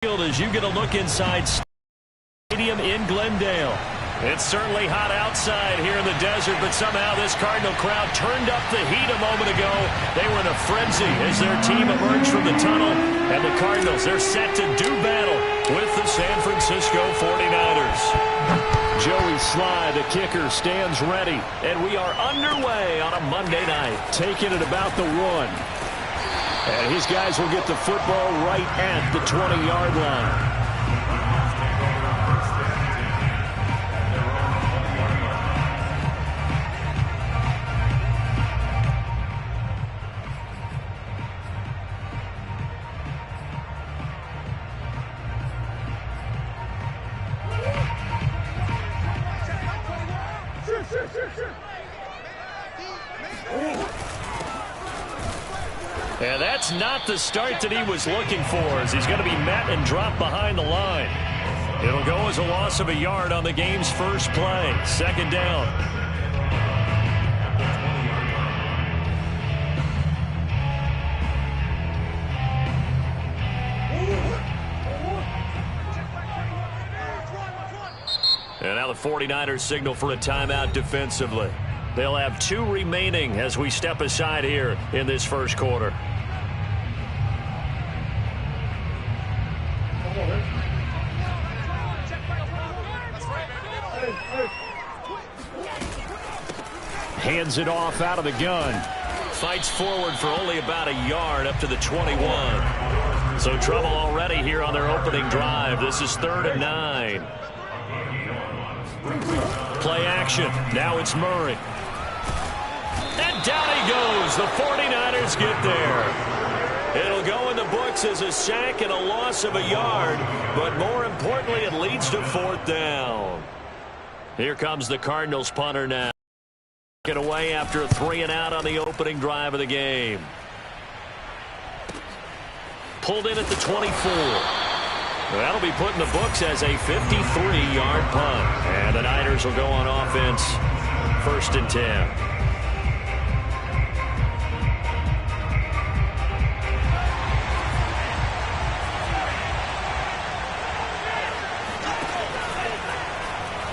As you get a look inside Stadium in Glendale. It's certainly hot outside here in the desert, but somehow this Cardinal crowd turned up the heat a moment ago. They were in a frenzy as their team emerged from the tunnel, and the Cardinals, they're set to do battle with the San Francisco 49ers. Joey Slye, the kicker, stands ready, and we are underway on a Monday night. Taking it about the 1. And his guys will get the football right at the 20-yard line. And that's not the start that he was looking for, as he's going to be met and dropped behind the line. It'll go as a loss of a yard on the game's first play. Second down. And now the 49ers signal for a timeout defensively. They'll have 2 remaining as we step aside here in this first quarter. Hands it off out of the gun. Fights forward for only about a yard up to the 21. So trouble already here on their opening drive. This is 3rd and 9. Play action. Now it's Murray. And down he goes. The 49ers get there. It'll go in the books as a sack and a loss of a yard, but more importantly, it leads to 4th down. Here comes the Cardinals punter now. Get away after a 3-and-out on the opening drive of the game. Pulled in at the 24. That'll be put in the books as a 53-yard punt. And the Niners will go on offense. 1st and 10.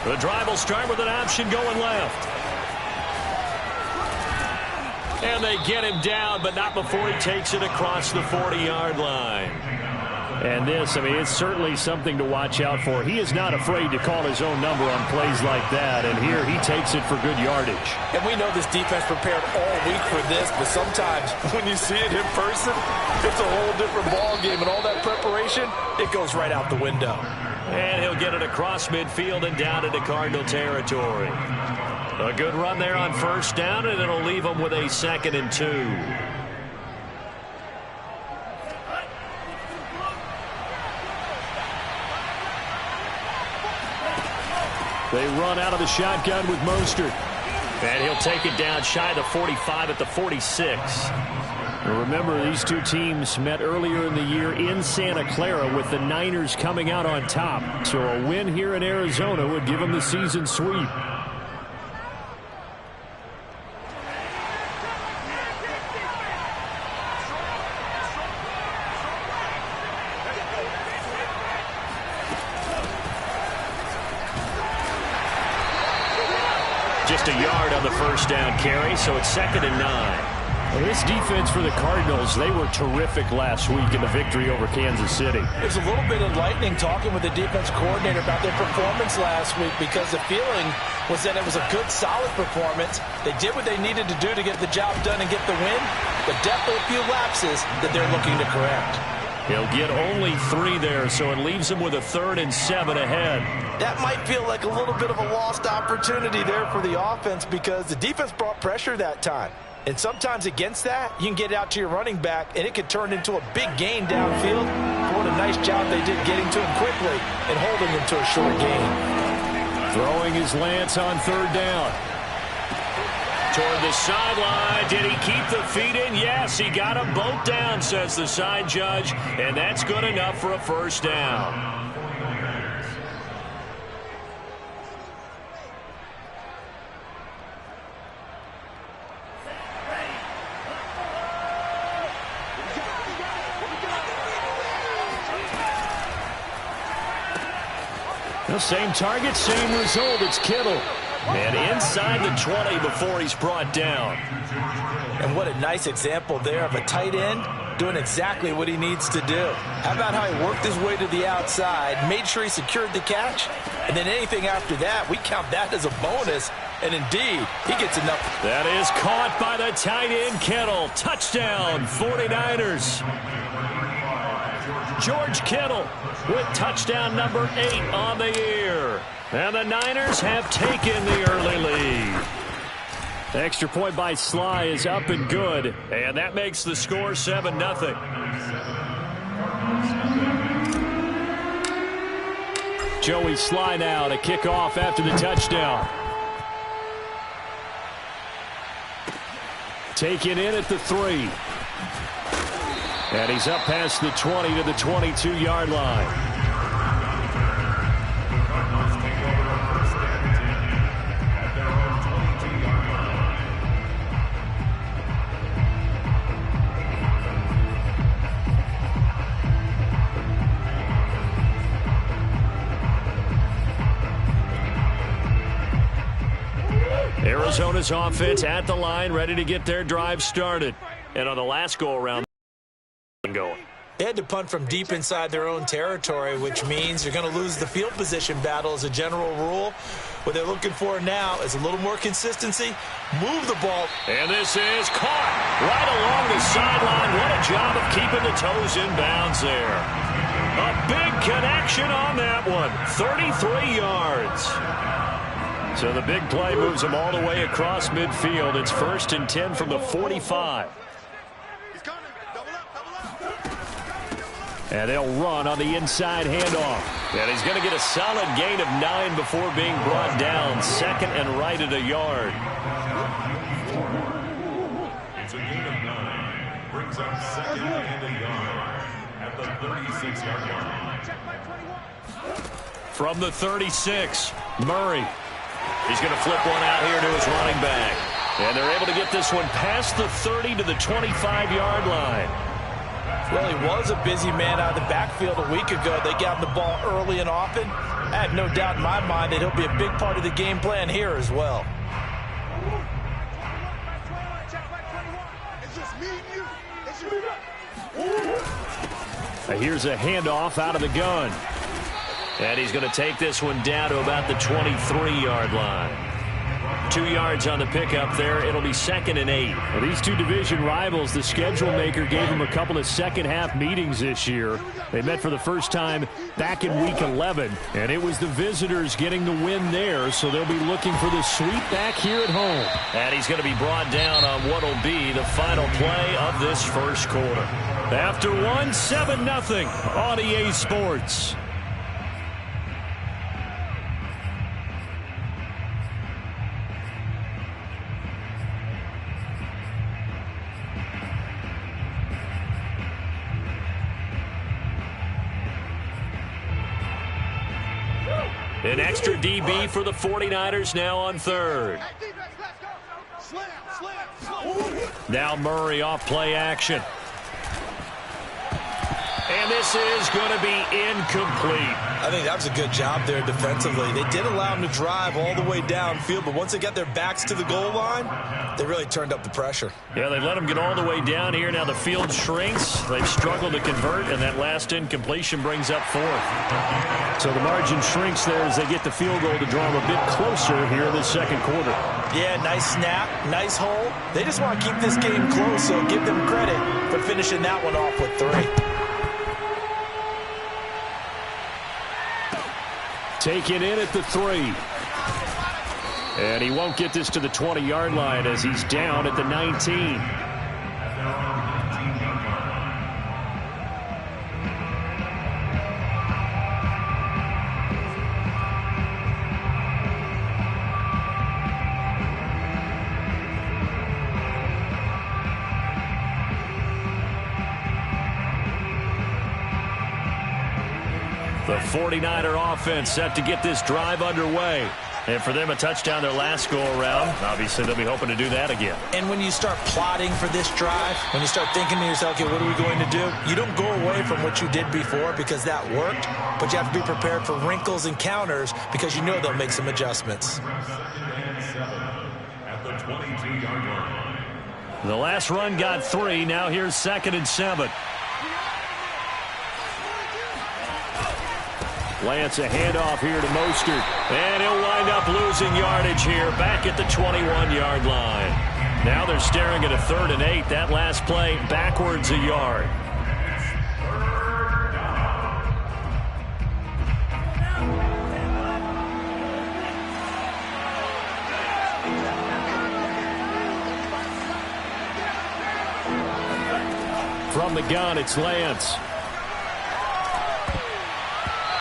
The drive will start with an option going left. And they get him down, but not before he takes it across the 40-yard line. And this, I mean, it's certainly something to watch out for. He is not afraid to call his own number on plays like that, and here he takes it for good yardage. And we know this defense prepared all week for this, but sometimes when you see it in person, it's a whole different ball game, and all that preparation, it goes right out the window. And he'll get it across midfield and down into Cardinal territory. A good run there on 1st down, and it'll leave them with a 2nd and 2. They run out of the shotgun with Mostert. And he'll take it down shy of the 45 at the 46. And remember, these two teams met earlier in the year in Santa Clara with the Niners coming out on top. So a win here in Arizona would give them the season sweep. Just a yard on the 1st down carry, so it's 2nd and 9. Well, this defense for the Cardinals, they were terrific last week in the victory over Kansas City. It was a little bit enlightening talking with the defense coordinator about their performance last week, because the feeling was that it was a good, solid performance. They did what they needed to do to get the job done and get the win, but definitely a few lapses that they're looking to correct. He'll get only 3 there, so it leaves him with a 3rd and 7 ahead. That might feel like a little bit of a lost opportunity there for the offense, because the defense brought pressure that time. And sometimes against that, you can get out to your running back, and it could turn into a big gain downfield. What a nice job they did getting to him quickly and holding him to a short gain. Throwing his Lance on 3rd down. Toward the sideline. Did he keep the feet in? Yes, he got them both down, says the side judge. And that's good enough for a 1st down. The same target, same result. It's Kittle. And inside the 20 before he's brought down. And what a nice example there of a tight end doing exactly what he needs to do. How about how he worked his way to the outside, made sure he secured the catch, and then anything after that, we count that as a bonus. And indeed, he gets enough. That is caught by the tight end, Kittle. Touchdown, 49ers. George Kittle with touchdown number 8 on the year. And the Niners have taken the early lead. The extra point by Sly is up and good. And that makes the score 7-0. Joey Sly now to kick off after the touchdown. Taken in at the 3. And he's up past the 20 to the 22-yard line. Arizona's offense at the line, ready to get their drive started. And on the last go-around, going. They had to punt from deep inside their own territory, which means you're going to lose the field position battle as a general rule. What they're looking for now is a little more consistency. Move the ball. And this is caught right along the sideline. What a job of keeping the toes in bounds there. A big connection on that one. 33 yards. So the big play moves them all the way across midfield. It's 1st and 10 from the 45. And they'll run on the inside handoff. And he's going to get a solid gain of 9 before being brought down. 2nd and right at a yard. It's a gain of 9. Brings up 2nd and a yard at the 36-yard line. From the 36, Murray. He's going to flip one out here to his running back. And they're able to get this one past the 30 to the 25-yard line. Well, he was a busy man out of the backfield a week ago. They got him the ball early and often. I have no doubt in my mind that he'll be a big part of the game plan here as well. Here's a handoff out of the gun. And he's going to take this one down to about the 23-yard line. 2 yards on the pickup there. It'll be 2nd and 8. Well, these two division rivals, the schedule maker gave them a couple of second-half meetings this year. They met for the first time back in Week 11, and it was the visitors getting the win there, so they'll be looking for the sweep back here at home. And he's going to be brought down on what will be the final play of this first quarter. After one, 7-0 on EA Sports. An extra DB for the 49ers now on 3rd. Now Murray off play action. And this is going to be incomplete. I think that was a good job there defensively. They did allow him to drive all the way downfield, but once they got their backs to the goal line, they really turned up the pressure. Yeah, they let him get all the way down here. Now the field shrinks. They've struggled to convert, and that last incompletion brings up 4th. So the margin shrinks there as they get the field goal to draw them a bit closer here in the second quarter. Yeah, nice snap, nice hole. They just want to keep this game close, so give them credit for finishing that one off with 3. Taken in at the 3. And he won't get this to the 20-yard line as he's down at the 19. The 49er offense set to get this drive underway. And for them, a touchdown their last go-around. Obviously, they'll be hoping to do that again. And when you start plotting for this drive, when you start thinking to yourself, okay, what are we going to do? You don't go away from what you did before because that worked, but you have to be prepared for wrinkles and counters because you know they'll make some adjustments. At the 22-yard line. The last run got 3. Now here's 2nd and 7. Lance, a handoff here to Mostert. And he'll wind up losing yardage here back at the 21-yard line. Now they're staring at a 3rd and 8. That last play backwards a yard. From the gun, it's Lance.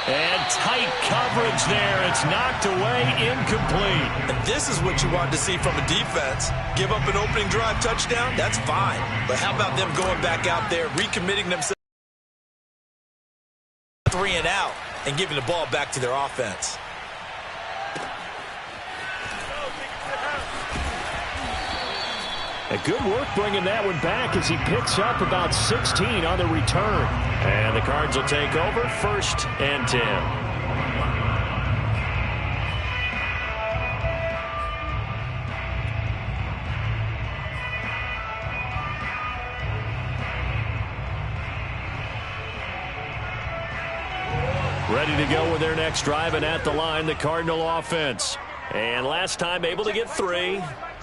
And tight coverage there. It's knocked away, incomplete. And this is what you want to see from a defense. Give up an opening drive touchdown, that's fine. But how about them going back out there, recommitting themselves 3 and out, and giving the ball back to their offense? A good work bringing that one back as he picks up about 16 on the return. And the Cards will take over 1st and 10. Ready to go with their next drive, and at the line, the Cardinal offense. And last time able to get 3.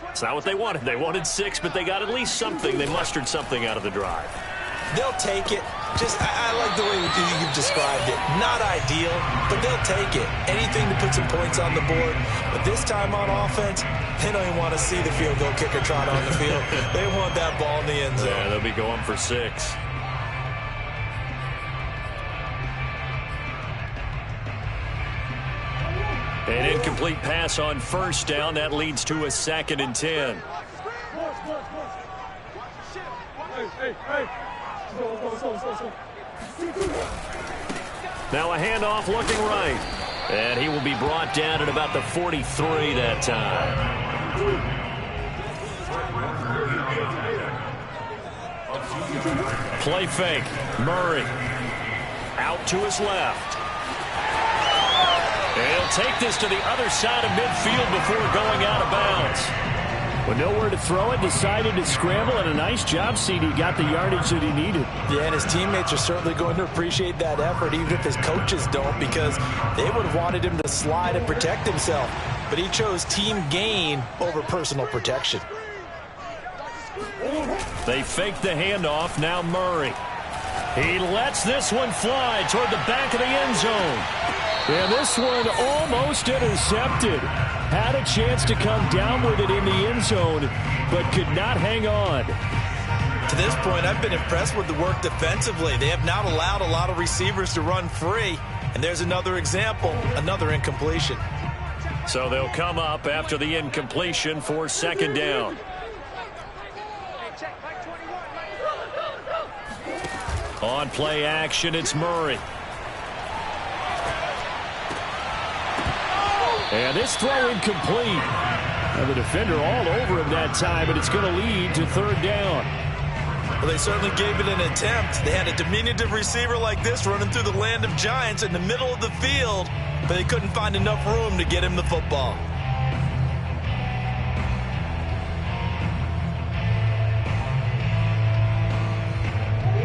It's not what they wanted. They wanted 6, but they got at least something. They mustered something out of the drive. They'll take it. I like the way you've described it. Not ideal, but they'll take it. Anything to put some points on the board. But this time on offense, they don't even want to see the field goal kicker trot on the field. They want that ball in the end zone. Yeah, they'll be going for 6. An incomplete pass on 1st down. That leads to a 2nd and 10. Now a handoff looking right. And he will be brought down at about the 43 that time. Play fake. Murray. Out to his left. And he'll take this to the other side of midfield before going out of bounds. With nowhere to throw it, decided to scramble, and a nice job, CD. Got the yardage that he needed. Yeah, and his teammates are certainly going to appreciate that effort, even if his coaches don't, because they would have wanted him to slide and protect himself. But he chose team gain over personal protection. They fake the handoff. Now Murray. He lets this one fly toward the back of the end zone. And this one almost intercepted. Had a chance to come down with it in the end zone, but could not hang on. To this point, I've been impressed with the work defensively. They have not allowed a lot of receivers to run free. And there's another example, another incompletion. So they'll come up after the incompletion for 2nd down. On play action, it's Murray. And this throw incomplete. And the defender all over him that time, but it's going to lead to 3rd down. Well, they certainly gave it an attempt. They had a diminutive receiver like this running through the land of giants in the middle of the field, but they couldn't find enough room to get him the football.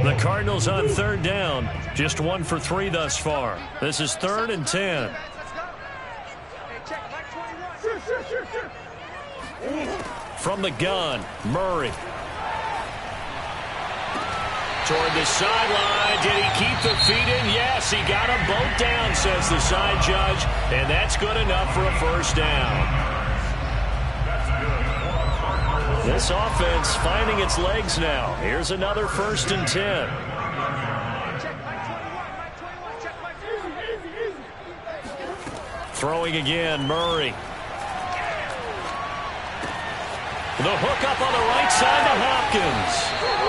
The Cardinals on 3rd down. Just 1 for 3 thus far. This is 3rd and 10. From the gun, Murray. Toward the sideline. Did he keep the feet in? Yes, he got them both down, says the side judge. And that's good enough for a 1st down. This offense finding its legs now. Here's another 1st and 10. Throwing again, Murray. The hook up on the right side to Hopkins.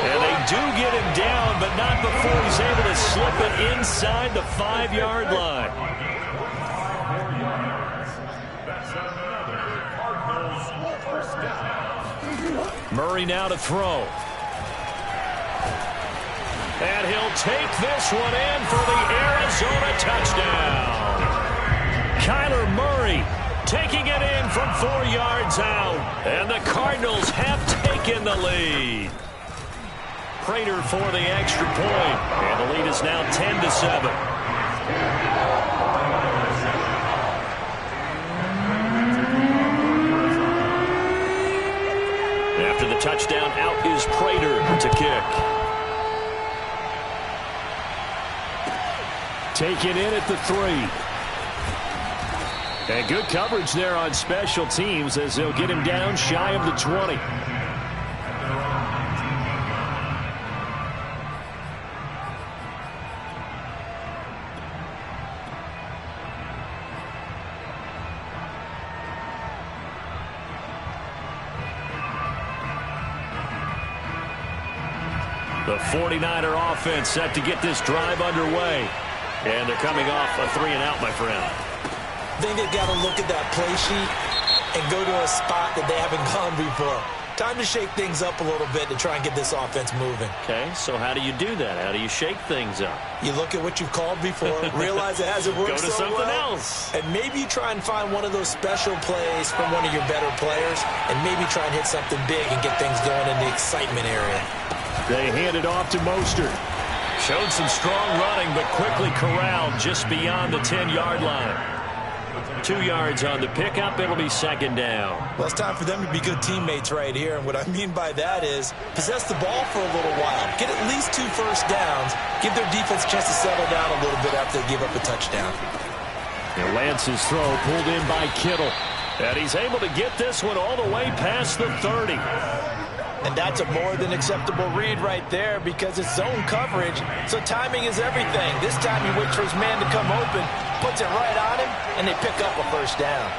And they do get him down, but not before he's able to slip it inside the 5-yard line. Murray now to throw. And he'll take this one in for the Arizona touchdown. Kyler Murray taking it in from 4 yards out. And the Cardinals have taken the lead. Prater for the extra point. And the lead is now 10-7. After the touchdown, out is Prater to kick. Take it in at the 3. And good coverage there on special teams as they'll get him down shy of the 20. The 49er offense set to get this drive underway. And they're coming off a 3-and-out, my friend. I think they've got to look at that play sheet and go to a spot that they haven't gone before. Time to shake things up a little bit to try and get this offense moving. Okay, so how do you do that? How do you shake things up? You look at what you've called before, realize it hasn't worked Go to so something well, else. and maybe you try and find one of those special plays from one of your better players, and maybe try and hit something big and get things going in the excitement area. They hand it off to Mostert. Showed some strong running, but quickly corralled just beyond the 10-yard line. 2 yards on the pickup. It'll be second down. Well, it's time for them to be good teammates right here. And what I mean by that is possess the ball for a little while. Get at least 2 first downs. Give their defense a chance to settle down a little bit after they give up a touchdown. And Lance's throw pulled in by Kittle. And he's able to get this one all the way past the 30. And that's a more than acceptable read right there because it's zone coverage, so timing is everything. This time he waits for his man to come open, puts it right on him, and they pick up a first down.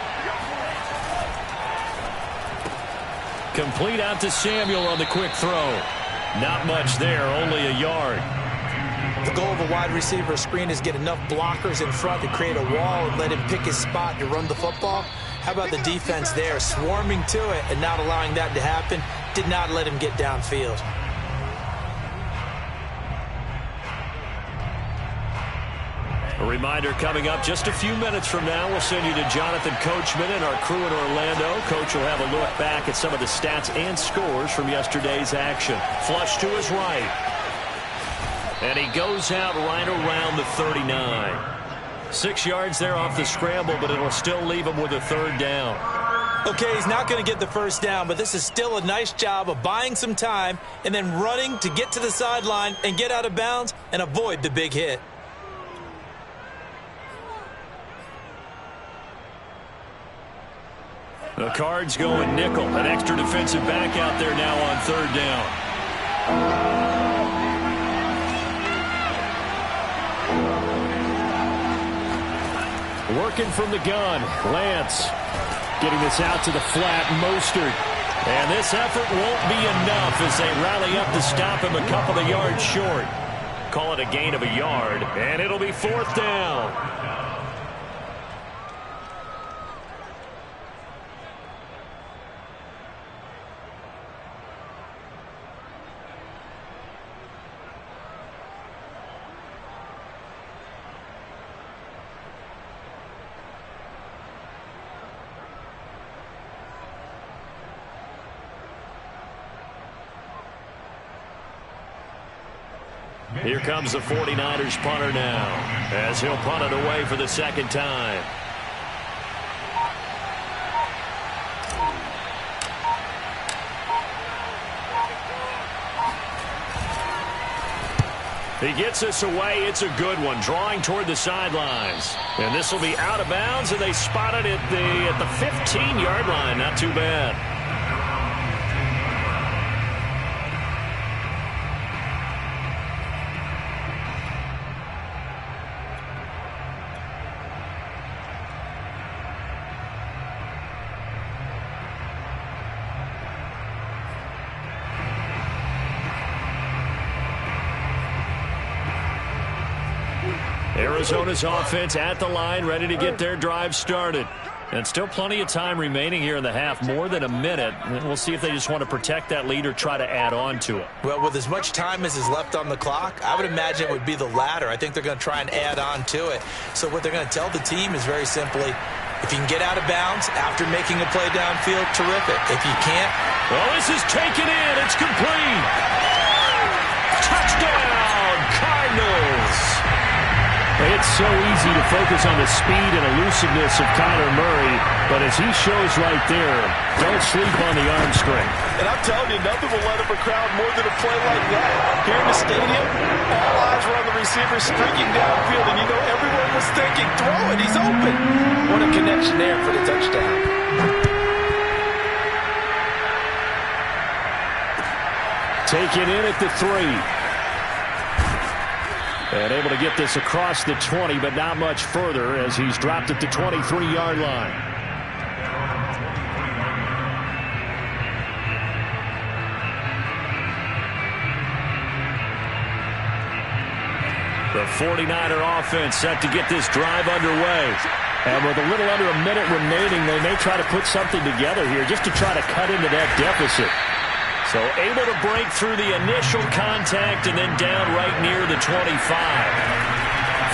Complete out to Samuel on the quick throw. Not much there, only a yard. The goal of a wide receiver screen is get enough blockers in front to create a wall and let him pick his spot to run the football. How about the defense there, swarming to it and not allowing that to happen? Did not let him get downfield. A reminder coming up just a few minutes from now. We'll send you to Jonathan Coachman and our crew in Orlando. Coach will have a look back at some of the stats and scores from yesterday's action. Flush to his right. And he goes out right around the 39. 6 yards there off the scramble, but it'll still leave him with a third down. Okay, he's not going to get the first down, but this is still a nice job of buying some time and then running to get to the sideline and get out of bounds and avoid the big hit. The Cards going nickel. An extra defensive back out there now on third down. Working from the gun, Lance getting this out to the flat, Mostert. And this effort won't be enough as they rally up to stop him a couple of yards short. Call it a gain of a yard, and it'll be fourth down. Here comes the 49ers punter now as he'll punt it away for the second time. He gets this away. It's a good one, drawing toward the sidelines. And this will be out of bounds, and they spot it at the 15-yard line. Not too bad. Arizona's offense at the line, ready to get their drive started. And still plenty of time remaining here in the half, more than a minute. And we'll see if they just want to protect that lead or try to add on to it. Well, with as much time as is left on the clock, I would imagine it would be the latter. I think they're going to try and add on to it. So what they're going to tell the team is very simply, if you can get out of bounds after making a play downfield, terrific. If you can't... Well, this is taken in. It's complete. Touchdown, Cardinals. It's so easy to focus on the speed and elusiveness of Kyler Murray, but as he shows right there, don't sleep on the arm strength. And I'm telling you, nothing will let up a crowd more than a play like that. Here in the stadium, all eyes were on the receiver streaking downfield, and you know everyone was thinking, throw it, he's open. What a connection there for the touchdown. Taken in at the 3. And able to get this across the 20, but not much further as he's dropped at the 23-yard line. The 49er offense set to get this drive underway. And with a little under a minute remaining, they may try to put something together here just to try to cut into that deficit. So able to break through the initial contact and then down right near the 25.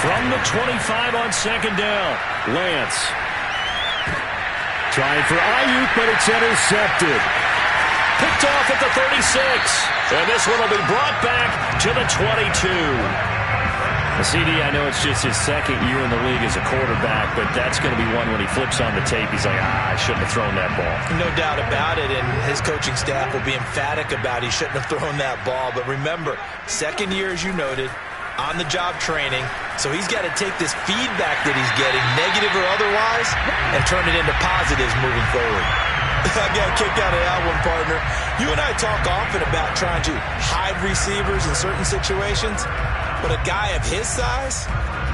From the 25 on second down, Lance. Trying for Ayuk, but it's intercepted. Picked off at the 36. And this one will be brought back to the 22. CD, I know it's just his second year in the league as a quarterback, but that's going to be one when he flips on the tape. He's like, I shouldn't have thrown that ball. No doubt about it, and his coaching staff will be emphatic about he shouldn't have thrown that ball. But remember, second year, as you noted, on-the-job training, so he's got to take this feedback that he's getting, negative or otherwise, and turn it into positives moving forward. I got a kick out of that one, partner. You and I talk often about trying to hide receivers in certain situations. But a guy of his size,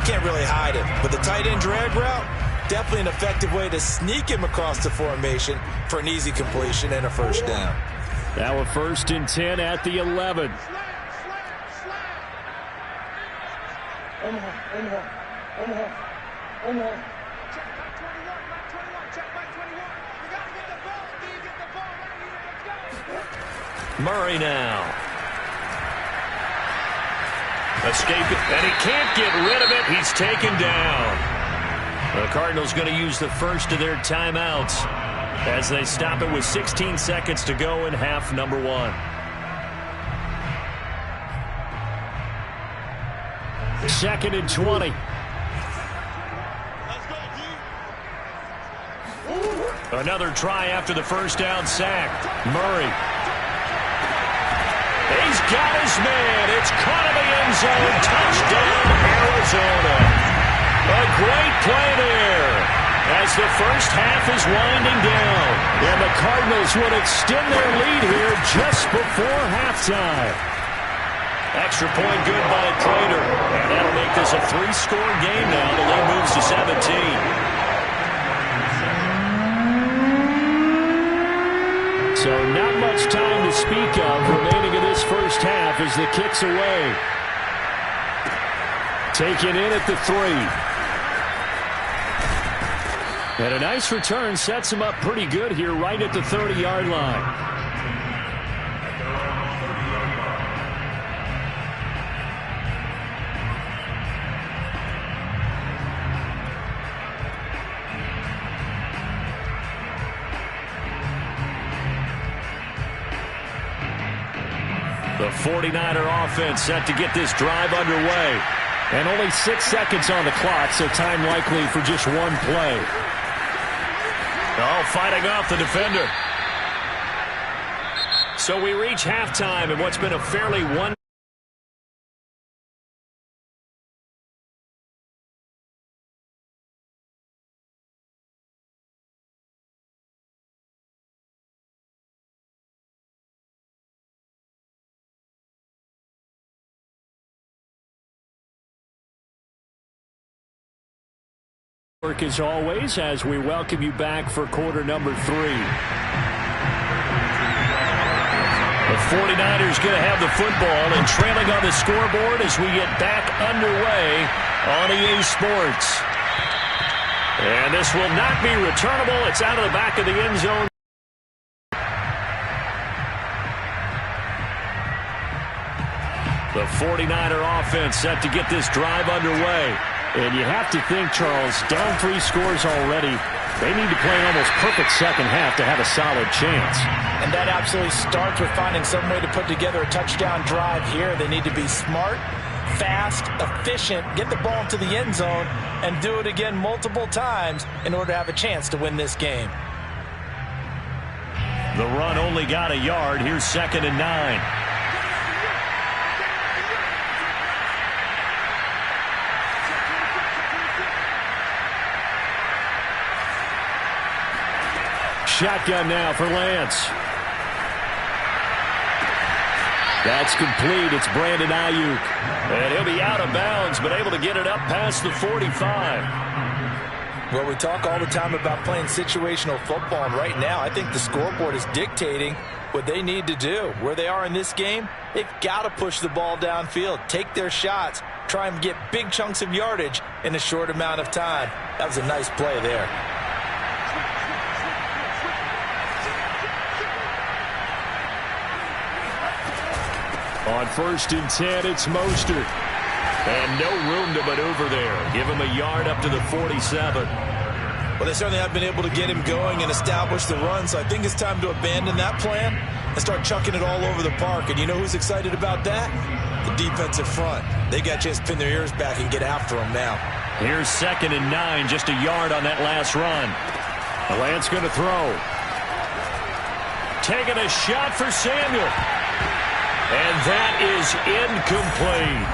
can't really hide him. With a tight end drag route, definitely an effective way to sneak him across the formation for an easy completion and a first down. Now a 1st and 10 at the 11. Murray now. Escape it, and he can't get rid of it. He's taken down. The Cardinals going to use the first of their timeouts as they stop it with 16 seconds to go in half number 1. Second and 20. Another try after the first down sack. Murray. He's got his man. It's caught in the end zone. Touchdown, Arizona. A great play there as the first half is winding down. And the Cardinals would extend their lead here just before halftime. Extra point good by Prater. And that'll make this a 3-score game now. The lead moves to 17. So not much time to speak of remaining in this first half as the kick's away. Taken in at the 3. And a nice return sets him up pretty good here right at the 30-yard line. The 49er offense set to get this drive underway. And only 6 seconds on the clock, so time likely for just one play. Oh, fighting off the defender. So we reach halftime in what's been a fairly one. Work as always as we welcome you back for quarter number 3. The 49ers going to have the football and trailing on the scoreboard as we get back underway on EA Sports. And this will not be returnable. It's out of the back of the end zone. The 49er offense set to get this drive underway. And you have to think, Charles, down 3 scores already. They need to play an almost perfect second half to have a solid chance. And that absolutely starts with finding some way to put together a touchdown drive here. They need to be smart, fast, efficient, get the ball into the end zone, and do it again multiple times in order to have a chance to win this game. The run only got a yard. Here's 2nd and 9. Shotgun now for Lance. That's complete. It's Brandon Ayuk. And he'll be out of bounds, but able to get it up past the 45. Well, we talk all the time about playing situational football, and right now I think the scoreboard is dictating what they need to do. Where they are in this game, they've got to push the ball downfield, take their shots, try and get big chunks of yardage in a short amount of time. That was a nice play there. On 1st and 10, it's Mostert. And no room to maneuver there. Give him a yard up to the 47. Well, they certainly have been able to get him going and establish the run, so I think it's time to abandon that plan and start chucking it all over the park. And you know who's excited about that? The defensive front. They got a chance to pin their ears back and get after him now. Here's 2nd and 9, just a yard on that last run. Lance going to throw. Taking a shot for Samuel. And that is incomplete.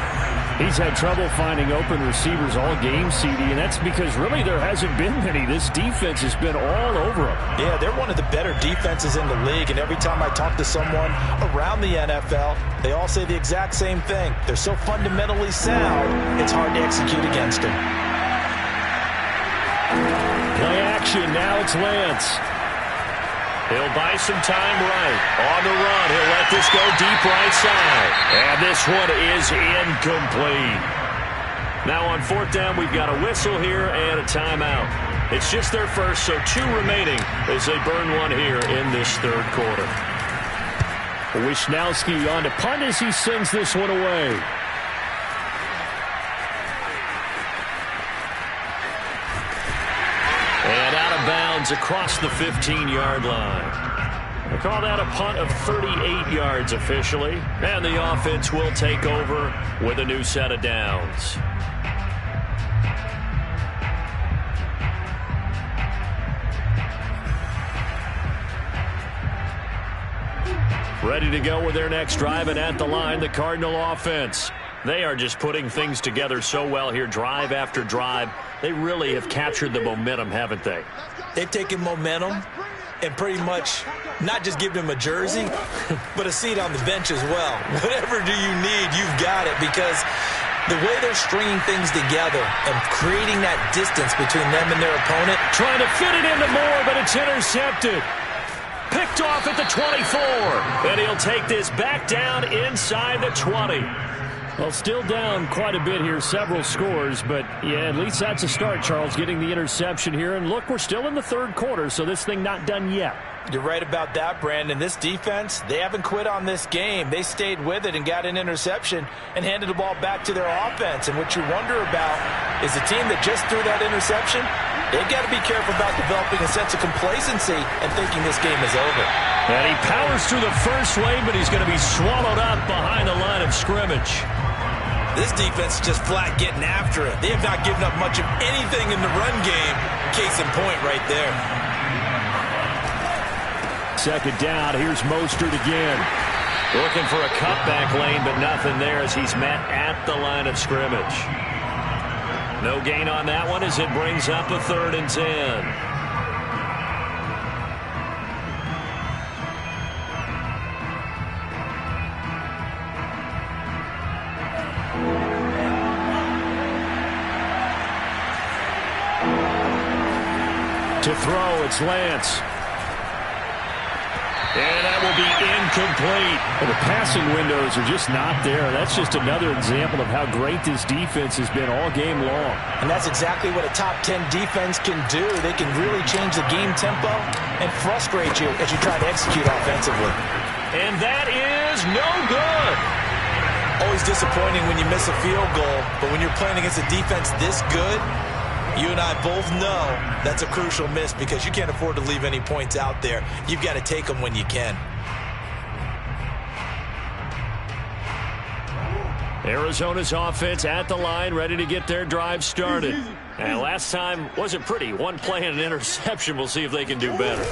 He's had trouble finding open receivers all game, CD, and that's because really there hasn't been many. This defense has been all over them. Yeah, they're one of the better defenses in the league, and every time I talk to someone around the NFL, they all say the exact same thing. They're so fundamentally sound, it's hard to execute against them. Play action, now it's Lance. He'll buy some time right. On the run, he'll let this go deep right side. And this one is incomplete. Now on 4th down, we've got a whistle here and a timeout. It's just their first, so 2 remaining as they burn one here in this 3rd quarter. Wisnowski on to punt as he sends this one away. And out of bounds across the 15-yard line. They call that a punt of 38 yards officially. And the offense will take over with a new set of downs. Ready to go with their next drive, and at the line, the Cardinal offense. They are just putting things together so well here, drive after drive. They really have captured the momentum, haven't they? They've taken momentum and pretty much not just given him a jersey, but a seat on the bench as well. Whatever do you need, you've got it, because the way they're stringing things together and creating that distance between them and their opponent. Trying to fit it into Moore, but it's intercepted. Picked off at the 24. And he'll take this back down inside the 20. Well, still down quite a bit here, several scores, but yeah, at least that's a start, Charles, getting the interception here. And look, we're still in the 3rd quarter, so this thing not done yet. You're right about that, Brandon. This defense, they haven't quit on this game. They stayed with it and got an interception and handed the ball back to their offense. And what you wonder about is the team that just threw that interception, they've got to be careful about developing a sense of complacency and thinking this game is over. And he powers through the first wave, but he's going to be swallowed up behind the line of scrimmage. This defense is just flat getting after it. They have not given up much of anything in the run game. Case in point right there. 2nd down, here's Mostert again. Looking for a cutback lane, but nothing there as he's met at the line of scrimmage. No gain on that one as it brings up a 3rd and 10. To throw, it's Lance. And that will be incomplete. And the passing windows are just not there. That's just another example of how great this defense has been all game long. And that's exactly what a top 10 defense can do. They can really change the game tempo and frustrate you as you try to execute offensively. And that is no good. Always disappointing when you miss a field goal, but when you're playing against a defense this good, you and I both know that's a crucial miss because you can't afford to leave any points out there. You've got to take them when you can. Arizona's offense at the line, ready to get their drive started. And last time wasn't pretty. One play and an interception. We'll see if they can do better.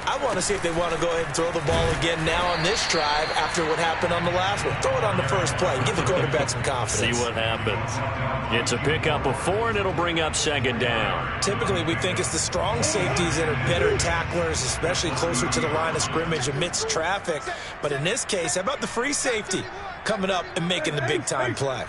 I want to see if they want to go ahead and throw the ball again now on this drive after what happened on the last one. Throw it on the first play and give the quarterback some confidence. See what happens. It's a pickup of 4, and it'll bring up second down. Typically, we think it's the strong safeties that are better tacklers, especially closer to the line of scrimmage amidst traffic. But in this case, how about the free safety coming up and making the big-time play?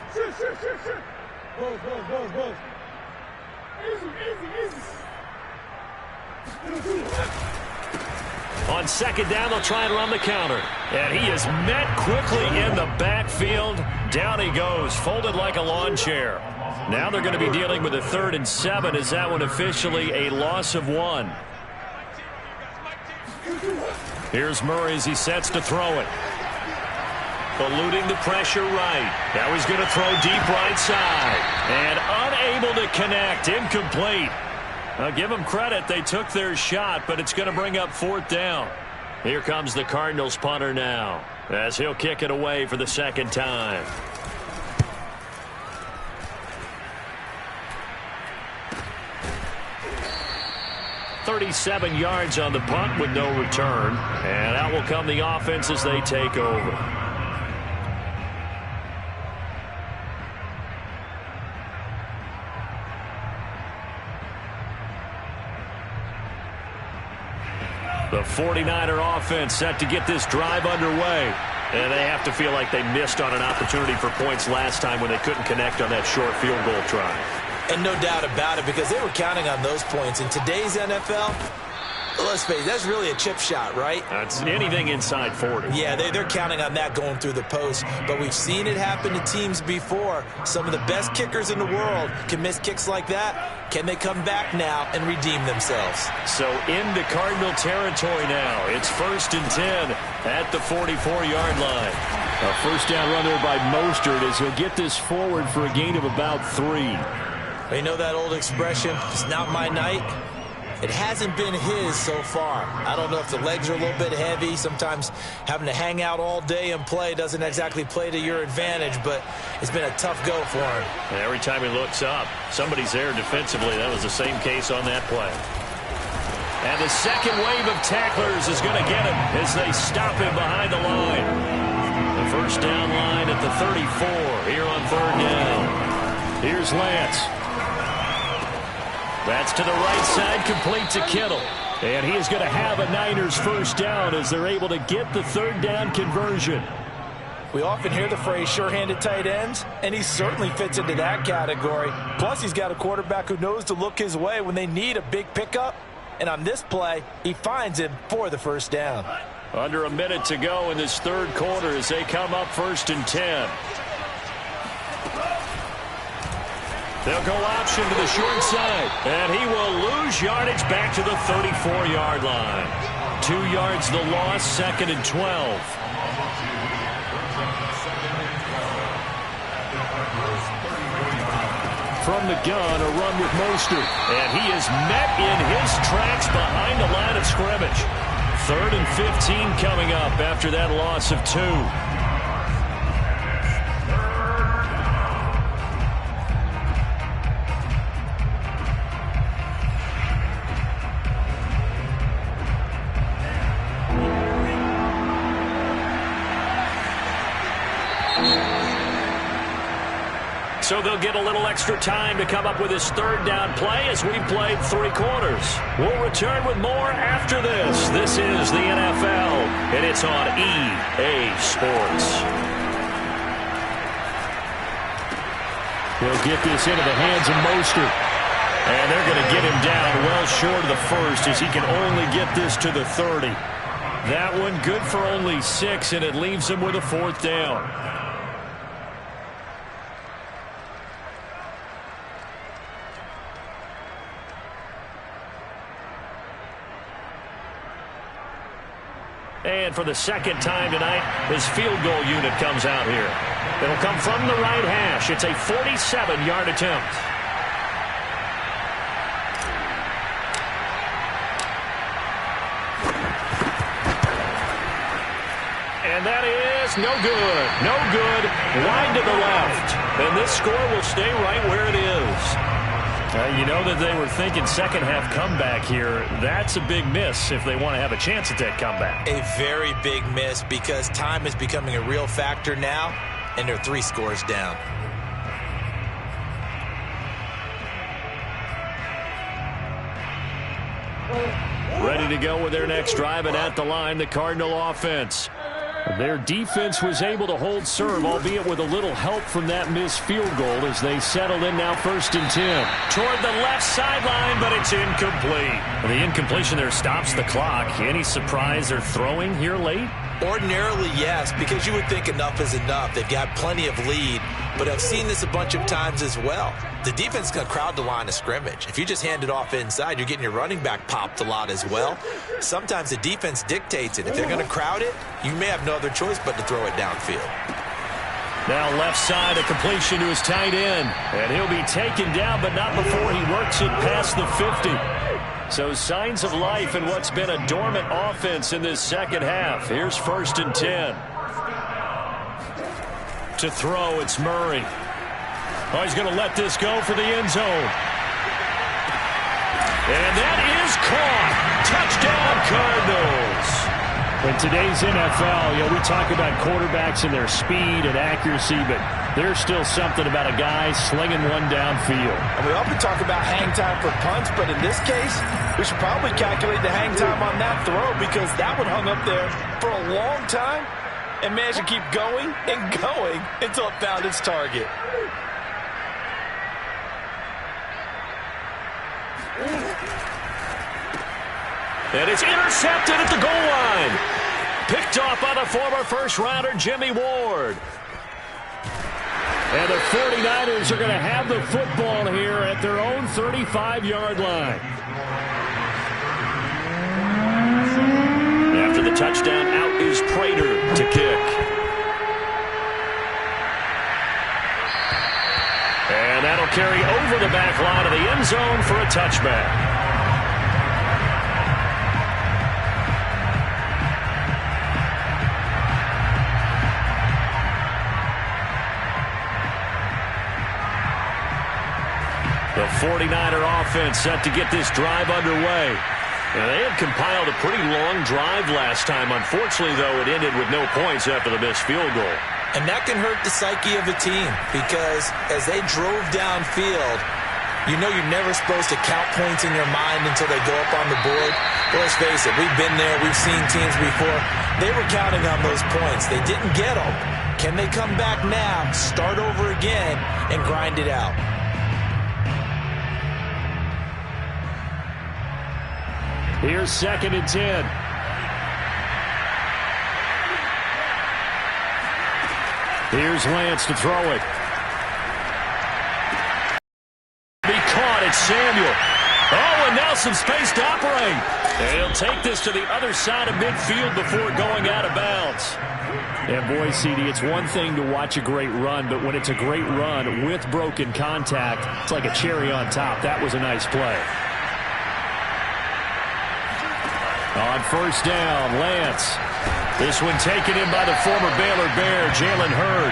On second down, they'll try and run the counter. And he is met quickly in the backfield. Down he goes, folded like a lawn chair. Now they're going to be dealing with a 3rd and 7. Is that one officially a loss of 1? Here's Murray as he sets to throw it. Eluding the pressure right. Now he's going to throw deep right side. And unable to connect. Incomplete. I'll give them credit. They took their shot, but it's going to bring up 4th down. Here comes the Cardinals punter now as he'll kick it away for the second time. "37 yards on the punt with no return. And out will come the offense as they take over. The 49er offense set to get this drive underway. And they have to feel like they missed on an opportunity for points last time when they couldn't connect on that short field goal try. And no doubt about it, because they were counting on those points. In today's NFL, let's face it, that's really a chip shot, right? That's anything inside 40. Yeah, they're counting on that going through the post. But we've seen it happen to teams before. Some of the best kickers in the world can miss kicks like that. Can they come back now and redeem themselves? So into Cardinal territory now. It's 1st and 10 at the 44-yard line. A first down run there by Mostert as he'll get this forward for a gain of about 3. You know that old expression, it's not my night? It hasn't been his so far. I don't know if the legs are a little bit heavy. Sometimes having to hang out all day and play doesn't exactly play to your advantage, but it's been a tough go for him. And every time he looks up, somebody's there defensively. That was the same case on that play. And the second wave of tacklers is going to get him as they stop him behind the line. The first down line at the 34 here on 3rd down. Here's Lance. That's to the right side, complete to Kittle. And he is going to have a Niners first down as they're able to get the 3rd down conversion. We often hear the phrase sure-handed tight ends, and he certainly fits into that category. Plus, he's got a quarterback who knows to look his way when they need a big pickup. And on this play, he finds him for the first down. Under a minute to go in this 3rd quarter as they come up 1st and 10. They'll go option to the short side, and he will lose yardage back to the 34-yard line. 2 yards the loss, 2nd and 12. From the gun, a run with Mostert. And he is met in his tracks behind the line of scrimmage. 3rd and 15 coming up after that loss of 2. So they'll get a little extra time to come up with his 3rd down play as we've played 3 quarters. We'll return with more after this. This is the NFL, and it's on EA Sports. He'll get this into the hands of Mostert. And they're going to get him down well short of the 1st as he can only get this to the 30. That one good for only 6, and it leaves him with a 4th down. And for the second time tonight, his field goal unit comes out here. It'll come from the right hash. It's a 47-yard attempt. And that is no good. No good. Wide to the left. And this score will stay right where it is. You know that they were thinking second half comeback here. That's a big miss if they want to have a chance at that comeback. A very big miss because time is becoming a real factor now, and they're 3 scores down. Ready to go with their next drive, and at the line, the Cardinal offense. Their defense was able to hold serve, albeit with a little help from that missed field goal as they settle in now 1st and 10. Toward the left sideline, but it's incomplete. The incompletion there stops the clock. Any surprise they're throwing here late? Ordinarily, yes, because you would think enough is enough. They've got plenty of lead, but I've seen this a bunch of times as well. The defense is going to crowd the line of scrimmage. If you just hand it off inside, you're getting your running back popped a lot as well. Sometimes the defense dictates it. If they're going to crowd it, you may have no other choice but to throw it downfield. Now left side, a completion to his tight end. And he'll be taken down, but not before he works it past the 50. So signs of life in what's been a dormant offense in this second half. Here's 1st and 10. To throw, it's Murray. Oh, he's going to let this go for the end zone. And that is caught. Touchdown, Cardinals. In today's NFL, we talk about quarterbacks and their speed and accuracy, but there's still something about a guy slinging one downfield. And we often talk about hang time for punts, but in this case, we should probably calculate the hang time on that throw because that one hung up there for a long time and managed to keep going and going until it found its target. And it's intercepted at the goal line. Picked off by the former first-rounder Jimmy Ward. And the 49ers are going to have the football here at their own 35-yard line. After the touchdown, out is Prater to kick. And that'll carry over the back line of the end zone for a touchback. The 49er offense set to get this drive underway. Now, they had compiled a pretty long drive last time. Unfortunately, though, it ended with no points after the missed field goal. And that can hurt the psyche of a team because as they drove downfield, you know you're never supposed to count points in your mind until they go up on the board. But let's face it, we've been there. We've seen teams before. They were counting on those points. They didn't get them. Can they come back now, start over again, and grind it out? Here's 2nd and 10. Here's Lance to throw it. Be caught, it's Samuel. Oh, and now some space to operate. And he'll take this to the other side of midfield before going out of bounds. And boy, CD, it's one thing to watch a great run, but when it's a great run with broken contact, it's like a cherry on top. That was a nice play. On 1st down, Lance. This one taken in by the former Baylor Bear, Jalen Hurd.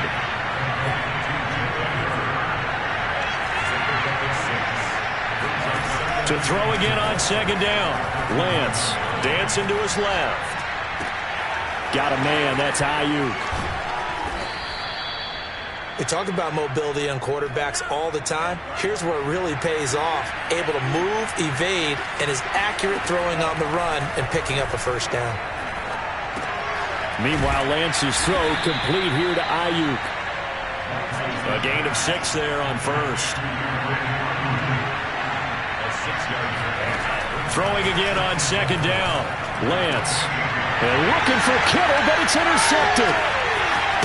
To throw again on 2nd down. Lance dancing to his left. Got a man, that's Ayuk. We talk about mobility on quarterbacks all the time. Here's where it really pays off. Able to move, evade, and is accurate throwing on the run and picking up a 1st down. Meanwhile, Lance's throw complete here to Ayuk. A gain of 6 there on 1st. Throwing again on 2nd down. Lance And looking for Kittle, but it's intercepted.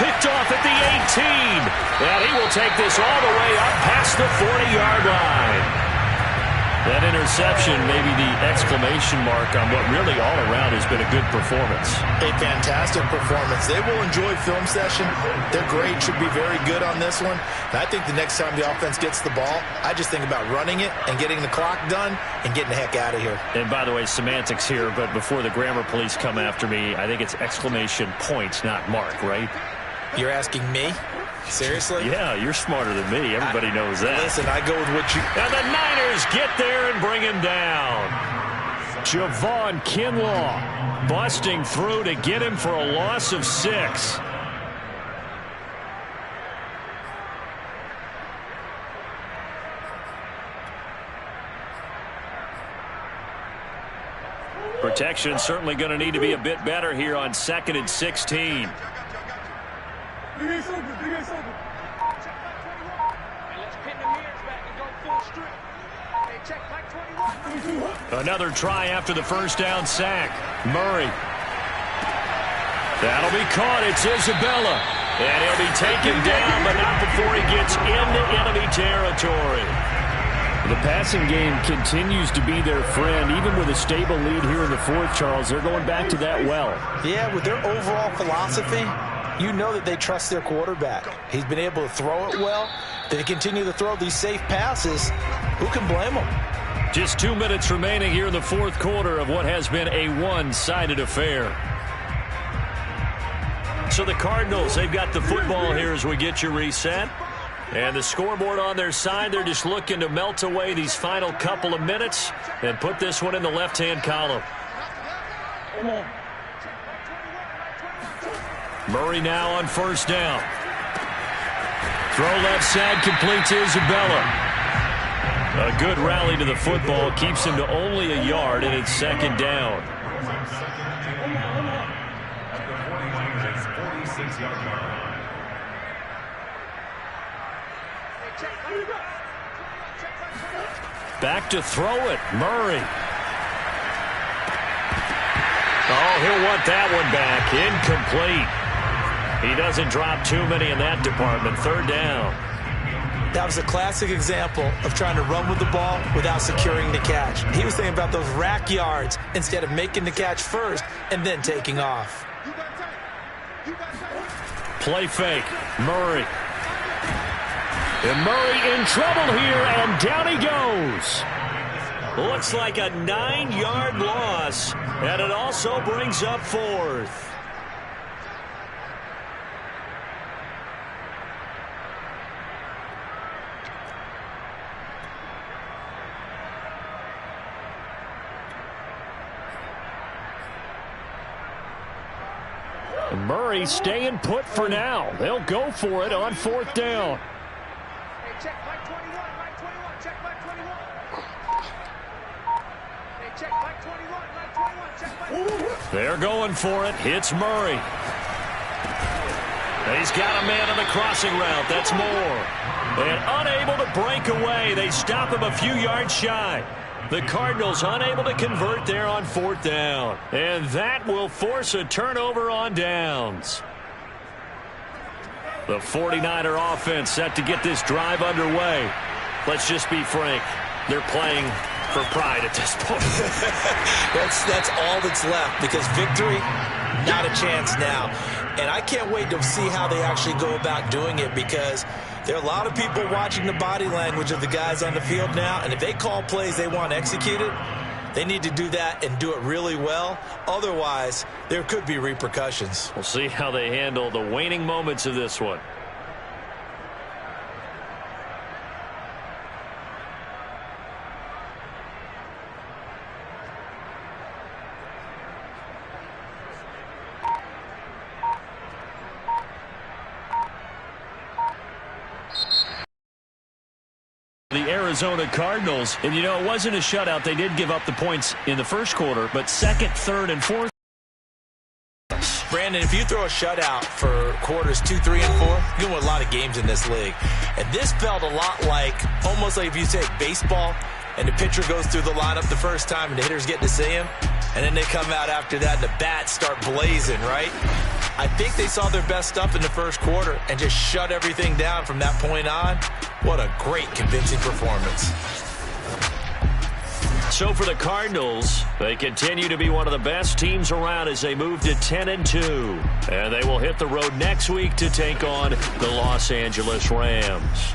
Picked off at the 18. And he will take this all the way up past the 40-yard line. That interception may be the exclamation mark on what really all around has been a good performance. A fantastic performance. They will enjoy film session. Their grade should be very good on this one. And I think the next time the offense gets the ball, I just think about running it and getting the clock done and getting the heck out of here. And by the way, semantics here, but before the grammar police come after me, I think it's exclamation point, not mark, right? You're asking me? Seriously? Yeah, you're smarter than me. Everybody knows that. Listen, I go with what you... And the Niners get there and bring him down. Javon Kinlaw busting through to get him for a loss of 6. Protection certainly going to need to be a bit better here on 2nd and 16. Another try after the first down sack. Murray. That'll be caught. It's Isabella. And he'll be taken down, but not before he gets into enemy territory. The passing game continues to be their friend. Even with a stable lead here in the 4th, Charles, they're going back to that well. Yeah, with their overall philosophy, you know that they trust their quarterback. He's been able to throw it well. They continue to throw these safe passes. Who can blame them? Just 2 minutes remaining here in the 4th quarter of what has been a one-sided affair. So the Cardinals, they've got the football here as we get you reset. And the scoreboard on their side, they're just looking to melt away these final couple of minutes and put this one in the left-hand column. Murray now on first down. Throw left side, complete to Isabella. A good rally to the football keeps him to only a yard, and it's 2nd down. Back to throw it, Murray. Oh, he'll want that one back. Incomplete. He doesn't drop too many in that department. 3rd down. That was a classic example of trying to run with the ball without securing the catch. He was thinking about those rack yards instead of making the catch first and then taking off. Play fake. Murray. And Murray in trouble here, and down he goes. Looks like a 9-yard loss, and it also brings up 4th. Murray staying put for now. They'll go for it on 4th down. Check Mike 21, Mike 21, check Mike 21. Hey, check Mike 21, Mike 21, check Mike 21. They're going for it. Hits Murray. He's got a man on the crossing route. That's Moore. And unable to break away. They stop him a few yards shy. The Cardinals unable to convert there on 4th down. And that will force a turnover on downs. The 49er offense set to get this drive underway. Let's just be frank. They're playing for pride at this point. That's all that's left, because victory, not a chance now. And I can't wait to see how they actually go about doing it, because there are a lot of people watching the body language of the guys on the field now, and if they call plays they want executed, they need to do that and do it really well. Otherwise, there could be repercussions. We'll see how they handle the waning moments of this one. The Arizona Cardinals, and you know, it wasn't a shutout. They did give up the points in the first quarter, but 2nd, 3rd, and 4th. Brandon, if you throw a shutout for quarters 2, 3, and 4, you win a lot of games in this league. And this felt a lot like, almost like if you take baseball and the pitcher goes through the lineup the first time and the hitters get to see him, and then they come out after that and the bats start blazing, right? I think they saw their best stuff in the first quarter and just shut everything down from that point on. What a great, convincing performance. So for the Cardinals, they continue to be one of the best teams around as they move to 10-2. And they will hit the road next week to take on the Los Angeles Rams.